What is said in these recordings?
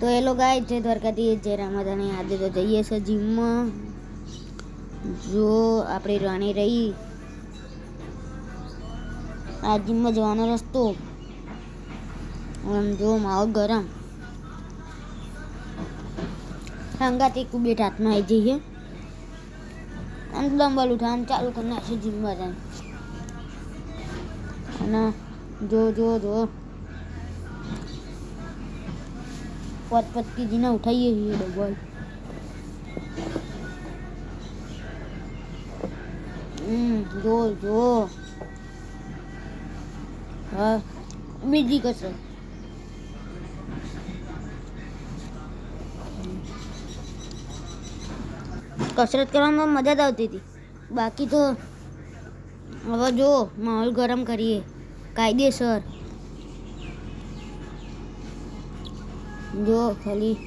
તો એ લોકો ગાય છે દ્વારકાથી જય રામાધાની આજે તો જઈએ છે જીમમાં. જો આપણી રાણી રહી આ જીમમાં જવાનો રસ્તો જો માહોલ ગરમ સંગાથી કુબેટ હાથમાં આવી જઈએ અને ડમ્બલ ઉઠાવવાનું ચાલુ કરી નાખશે જીમમાં જઈને. અને જો 5 કેજીના ઉઠાઈએ છીએ ડબલ. જો હા બીજી કસરત કરવામાં મજા જ આવતી હતી. બાકી તો હવે જો માહોલ ગરમ કરીએ કાયદેસર. જો ખાલી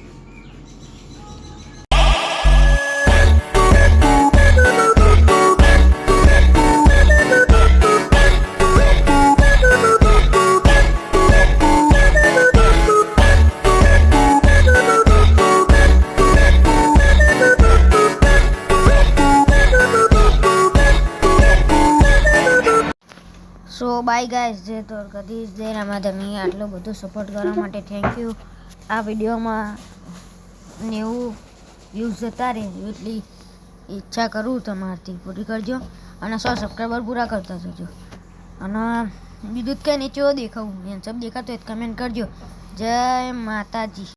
સો બાય ગાઈસ. જય દ્વારકાધીશ, જય રામાધાની. આટલો બધો સપોર્ટ કરવા માટે થેન્ક યુ. આ વિડીયોમાં 90 વ્યૂઝ જતા રહે એટલી ઈચ્છા કરું તમારથી પૂરી કરજો અને 100 સબસ્ક્રાઈબર પૂરા કરતા જજો. અને બીજું જ કંઈ નહીં, ચો દેખાવું એમ સબ દેખાતો હોય કમેન્ટ કરજો. જય માતાજી.